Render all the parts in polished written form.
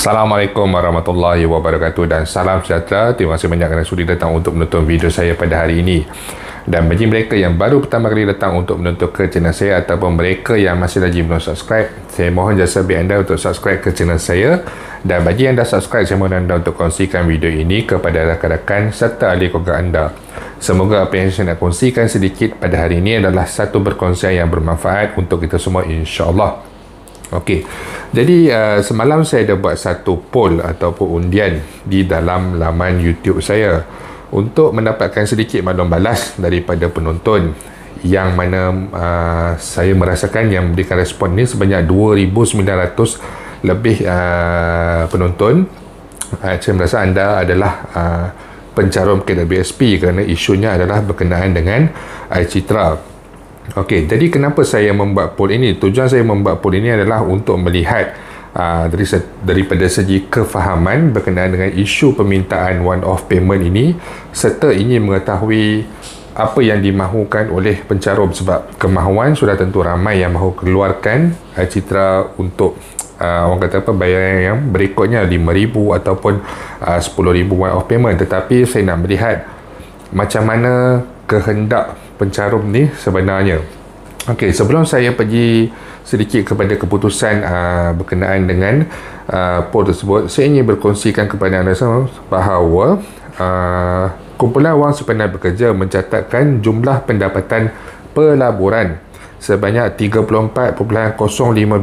Assalamualaikum warahmatullahi wabarakatuh dan salam sejahtera. Terima kasih banyak kerana sudi datang untuk menonton video saya pada hari ini. Dan bagi mereka yang baru pertama kali datang untuk menonton ke channel saya ataupun mereka yang masih lagi belum subscribe, saya mohon jasa baik anda untuk subscribe ke channel saya. Dan bagi yang dah subscribe, saya mohon anda untuk kongsikan video ini kepada rakan-rakan serta ahli keluarga anda. Semoga apa yang saya nak kongsikan sedikit pada hari ini adalah satu perkongsian yang bermanfaat untuk kita semua, insya-Allah. Okey, jadi semalam saya dah buat satu poll ataupun undian di dalam laman YouTube saya untuk mendapatkan sedikit maklum balas daripada penonton, yang mana saya merasakan yang memberikan respon ni sebanyak 2,900 lebih penonton. Saya merasa anda adalah pencarum KWSP kerana isunya adalah berkenaan dengan air citra. Okey, jadi kenapa saya membuat poll ini? Tujuan saya membuat poll ini adalah untuk melihat daripada segi kefahaman berkenaan dengan isu permintaan one-off payment ini, serta ingin mengetahui apa yang dimahukan oleh pencarum, sebab kemahuan sudah tentu ramai yang mahu keluarkan citra untuk orang kata apa, bayaran yang berikutnya 5,000 ataupun 10,000 one-off payment. Tetapi saya nak melihat macam mana kehendak pencarum ni sebenarnya. Okey, sebelum saya pergi sedikit kepada keputusan berkenaan dengan poll tersebut, saya ingin berkongsikan kepada anda semua bahawa kumpulan wang sepenuh bekerja mencatatkan jumlah pendapatan pelaburan sebanyak 34.05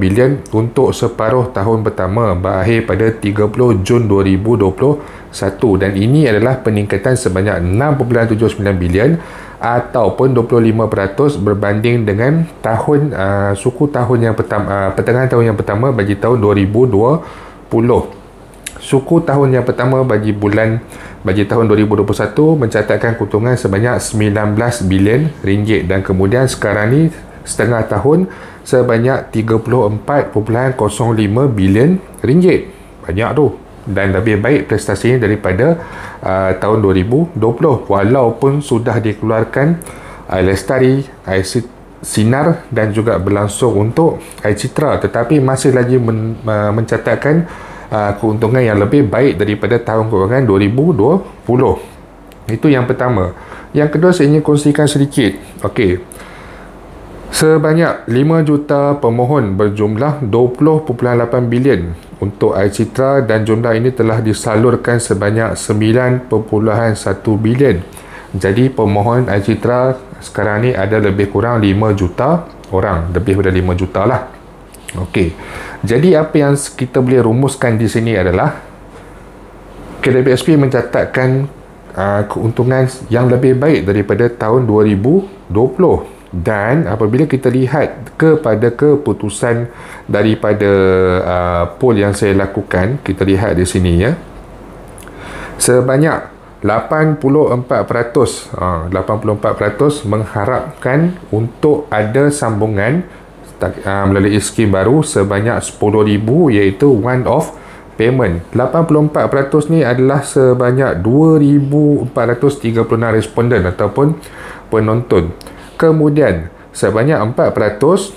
bilion untuk separuh tahun pertama berakhir pada 30 Jun 2021, dan ini adalah peningkatan sebanyak 6.79 bilion ataupun 25% berbanding dengan tahun suku tahun yang pertama, pertengahan tahun yang pertama bagi tahun 2020. Suku tahun yang pertama bagi tahun 2021 mencatatkan keuntungan sebanyak 19 bilion ringgit, dan kemudian sekarang ni setengah tahun sebanyak 34.05 bilion ringgit. Banyak tu, dan lebih baik prestasinya daripada tahun 2020, walaupun sudah dikeluarkan Air Lestari, Air Sinar dan juga berlangsung untuk Air Citra, tetapi masih lagi mencatatkan keuntungan yang lebih baik daripada tahun keuangan 2020. Itu yang pertama. Yang kedua, saya ingin kongsikan sedikit. Okey, sebanyak 5 juta pemohon berjumlah 20.8 bilion untuk Air Citra, dan jumlah ini telah disalurkan sebanyak 9.1 bilion. Jadi pemohon Air Citra sekarang ni ada lebih kurang 5 juta orang, lebih daripada 5 juta lah. Okey, jadi apa yang kita boleh rumuskan di sini adalah KWSP mencatatkan keuntungan yang lebih baik daripada tahun 2020. Dan apabila kita lihat kepada keputusan daripada poll yang saya lakukan, kita lihat di sini ya, sebanyak 84% mengharapkan untuk ada sambungan melalui skim baru sebanyak 10,000, iaitu one-off payment. 84% ni adalah sebanyak 2,436 responden ataupun penonton. Kemudian sebanyak 4%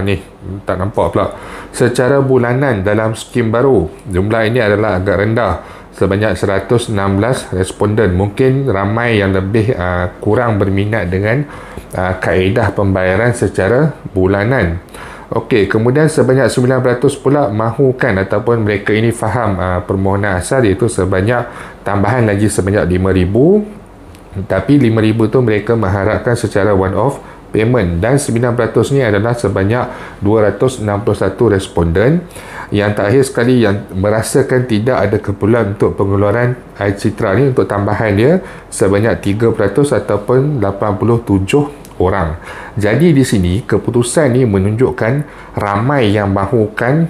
ni tak nampak pula, secara bulanan dalam skim baru. Jumlah ini adalah agak rendah, sebanyak 116 responden. Mungkin ramai yang lebih kurang berminat dengan kaedah pembayaran secara bulanan. Okey, kemudian sebanyak 9% pula mahukan ataupun mereka ini faham permohonan asal, iaitu sebanyak tambahan lagi sebanyak 5,000. Tapi 5,000 tu mereka mengharapkan secara one-off payment, dan 9% ni adalah sebanyak 261 responden. Yang terakhir sekali yang merasakan tidak ada keperluan untuk pengeluaran Air Citra ni untuk tambahan dia sebanyak 3% ataupun 87 orang. Jadi di sini keputusan ni menunjukkan ramai yang mahukan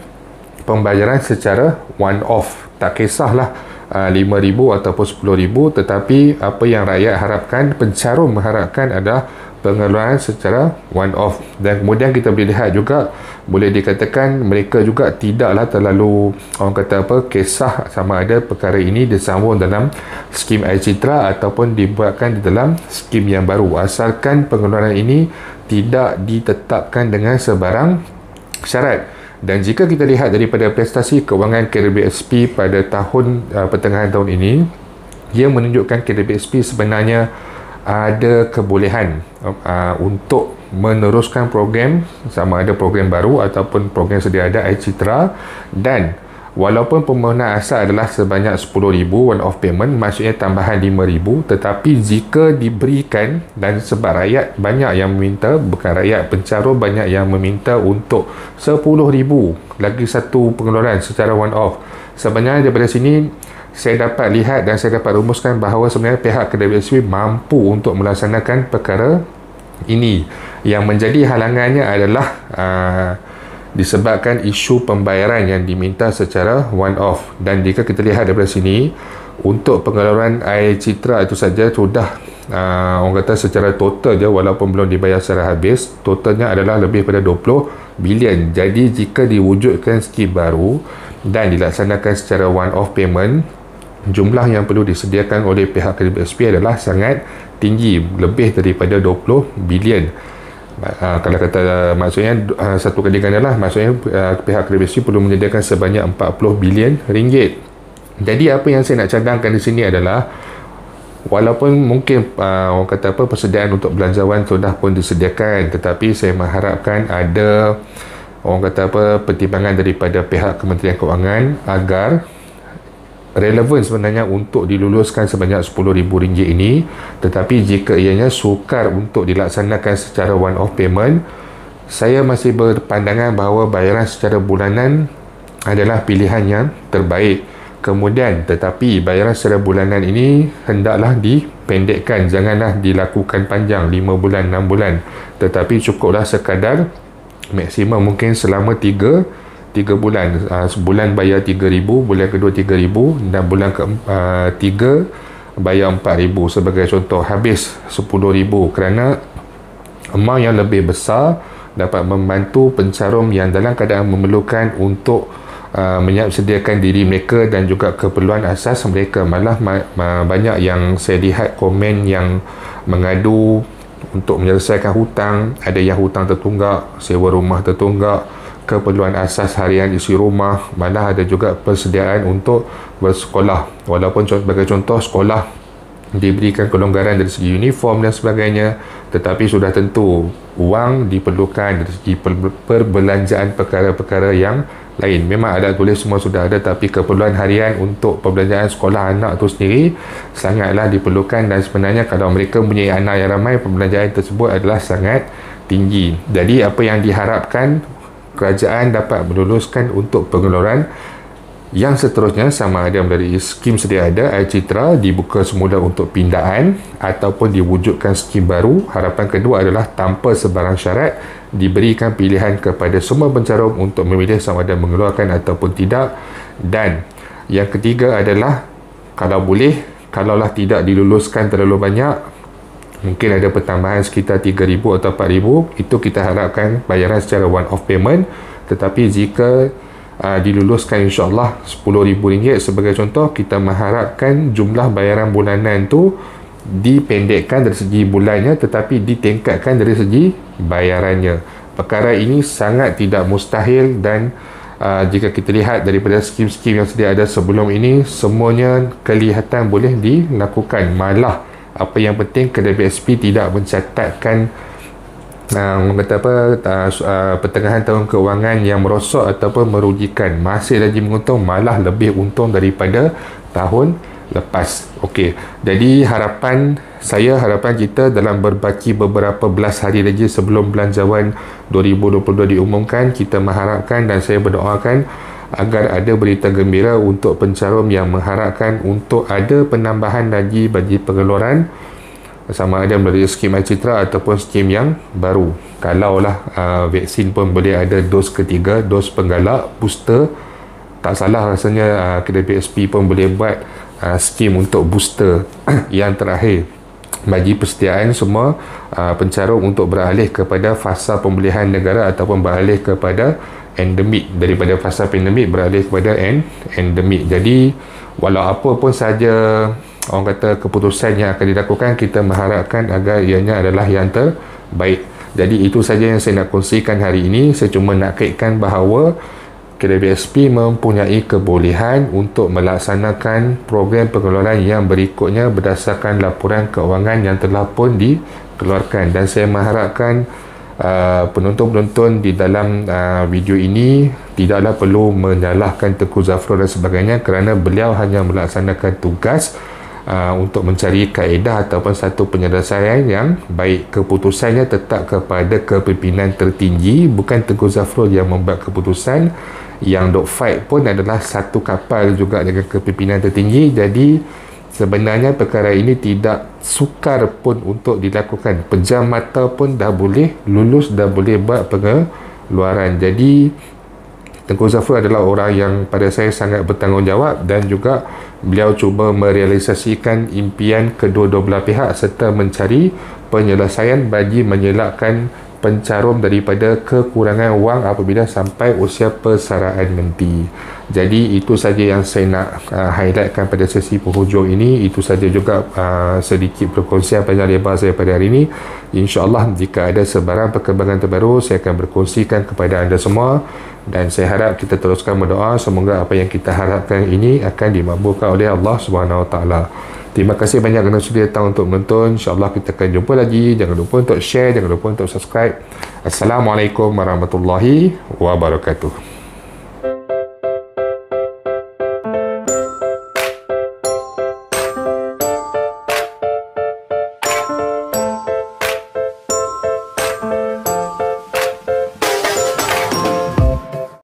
pembayaran secara one-off. Tak kisahlah 5,000 ataupun 10,000, tetapi apa yang rakyat harapkan, pencarum mengharapkan adalah pengeluaran secara one-off. Dan kemudian kita boleh lihat juga, boleh dikatakan mereka juga tidaklah terlalu, orang kata apa, kisah sama ada perkara ini disambung dalam skim Air Citra ataupun dibuatkan di dalam skim yang baru, asalkan pengeluaran ini tidak ditetapkan dengan sebarang syarat. Dan jika kita lihat daripada prestasi kewangan KDBSP pada tahun pertengahan tahun ini, ia menunjukkan KDBSP sebenarnya ada kebolehan untuk meneruskan program, sama ada program baru ataupun program sedia ada iCitra. Dan walaupun permohonan asal adalah sebanyak 10,000 one-off payment, maksudnya tambahan 5,000, tetapi jika diberikan, dan sebab rakyat banyak yang meminta, bukan rakyat, pencarum banyak yang meminta untuk 10,000 lagi satu pengeluaran secara one-off, sebenarnya daripada sini saya dapat lihat dan saya dapat rumuskan bahawa sebenarnya pihak KDBSP mampu untuk melaksanakan perkara ini. Yang menjadi halangannya adalah disebabkan isu pembayaran yang diminta secara one-off. Dan jika kita lihat daripada sini, untuk pengeluaran iCitra itu saja sudah orang kata secara total je, walaupun belum dibayar secara habis, totalnya adalah lebih pada 20 bilion. Jadi jika diwujudkan skim baru dan dilaksanakan secara one-off payment, jumlah yang perlu disediakan oleh pihak KDBSP adalah sangat tinggi, lebih daripada 20 bilion. Kalau kata maksudnya satu kali ganda lah, maksudnya pihak KDBSP perlu menyediakan sebanyak 40 bilion ringgit. Jadi apa yang saya nak cadangkan di sini adalah, walaupun mungkin orang kata persediaan untuk belanjawan sudah pun disediakan, tetapi saya mengharapkan ada orang kata pertimbangan daripada pihak Kementerian Kewangan agar relevan sebenarnya untuk diluluskan sebanyak RM10,000 ini. Tetapi jika ianya sukar untuk dilaksanakan secara one-off payment, saya masih berpandangan bahawa bayaran secara bulanan adalah pilihan yang terbaik. Kemudian tetapi bayaran secara bulanan ini hendaklah dipendekkan, janganlah dilakukan panjang 5 bulan 6 bulan, tetapi cukuplah sekadar maksimum mungkin selama 3 bulan. Sebulan bayar 3,000, bulan kedua 3,000, dan bulan ketiga bayar 4,000 sebagai contoh. Habis 10,000, kerana amount yang lebih besar dapat membantu pencarum yang dalam keadaan memerlukan untuk menyiapsediakan diri mereka dan juga keperluan asas mereka. Malah banyak yang saya lihat komen yang mengadu untuk menyelesaikan hutang. Ada yang hutang tertunggak, sewa rumah tertunggak, keperluan asas harian isi rumah, malah ada juga persediaan untuk bersekolah. Walaupun sebagai contoh, sekolah diberikan kelonggaran dari segi uniform dan sebagainya, tetapi sudah tentu wang diperlukan dari segi perbelanjaan perkara-perkara yang lain. Memang ada tulis semua sudah ada, tapi keperluan harian untuk perbelanjaan sekolah anak itu sendiri sangatlah diperlukan. Dan sebenarnya kalau mereka mempunyai anak yang ramai, perbelanjaan tersebut adalah sangat tinggi. Jadi apa yang diharapkan, kerajaan dapat meluluskan untuk pengeluaran yang seterusnya, sama ada melalui skim sedia ada iCitra dibuka semula untuk pindaan ataupun diwujudkan skim baru. Harapan kedua adalah tanpa sebarang syarat, diberikan pilihan kepada semua pencarum untuk memilih sama ada mengeluarkan ataupun tidak. Dan yang ketiga adalah, kalau boleh, kalaulah tidak diluluskan terlalu banyak, mungkin ada pertambahan sekitar 3,000 atau 4,000, itu kita harapkan bayaran secara one-off payment. Tetapi jika diluluskan insyaAllah RM10,000 sebagai contoh, kita mengharapkan jumlah bayaran bulanan tu dipendekkan dari segi bulannya, tetapi ditingkatkan dari segi bayarannya. Perkara ini sangat tidak mustahil, dan jika kita lihat daripada skim-skim yang sedia ada sebelum ini, semuanya kelihatan boleh dilakukan. Malah apa yang penting, KDBSP tidak mencatatkan pertengahan tahun kewangan yang merosot ataupun merugikan. Masih lagi menguntung, malah lebih untung daripada tahun lepas. Okey, jadi harapan kita dalam berbaki beberapa belas hari lagi sebelum belanjawan 2022 diumumkan, kita mengharapkan dan saya berdoakan agar ada berita gembira untuk pencarum yang mengharapkan untuk ada penambahan lagi bagi pengeluaran, sama ada melalui skim iCitra ataupun skim yang baru. Kalaulah vaksin pun boleh ada dos ketiga, dos penggalak, booster, tak salah rasanya KDBSP pun boleh buat skim untuk booster yang terakhir bagi persediaan semua pencarum untuk beralih kepada fasa pemulihan negara ataupun beralih kepada endemik, daripada fasa pandemik beralih kepada endemik. Jadi walau apa pun saja orang kata keputusan yang akan dilakukan, kita mengharapkan agar ianya adalah yang terbaik. Jadi itu saja yang saya nak kongsikan hari ini. Saya cuma nak kaitkan bahawa KWSP mempunyai kebolehan untuk melaksanakan program pengeluaran yang berikutnya berdasarkan laporan keuangan yang telah pun dikeluarkan. Dan saya mengharapkan penonton-penonton di dalam video ini tidaklah perlu menyalahkan Tengku Zafrul dan sebagainya, kerana beliau hanya melaksanakan tugas untuk mencari kaedah ataupun satu penyelesaian yang baik. Keputusannya tetap kepada kepimpinan tertinggi, bukan Tengku Zafrul yang membuat keputusan. Yang dok fight pun adalah satu kapal juga dengan kepimpinan tertinggi. Jadi sebenarnya perkara ini tidak sukar pun untuk dilakukan. Pejam mata pun dah boleh lulus, dah boleh buat pengeluaran. Jadi Tengku Zafrul adalah orang yang pada saya sangat bertanggungjawab, dan juga beliau cuba merealisasikan impian kedua-dua belah pihak serta mencari penyelesaian bagi mengelakkan pencarum daripada kekurangan wang apabila sampai usia persaraan nanti. Jadi itu saja yang saya nak highlightkan pada sesi penghujung ini. Itu saja juga sedikit perkongsian panjang lebar saya pada hari ini. InsyaAllah jika ada sebarang perkembangan terbaru, saya akan berkongsikan kepada anda semua. Dan saya harap kita teruskan berdoa semoga apa yang kita harapkan ini akan dimakbulkan oleh Allah SWT. Terima kasih banyak kerana sudah datang untuk menonton. InsyaAllah kita akan jumpa lagi. Jangan lupa untuk share, jangan lupa untuk subscribe. Assalamualaikum warahmatullahi wabarakatuh.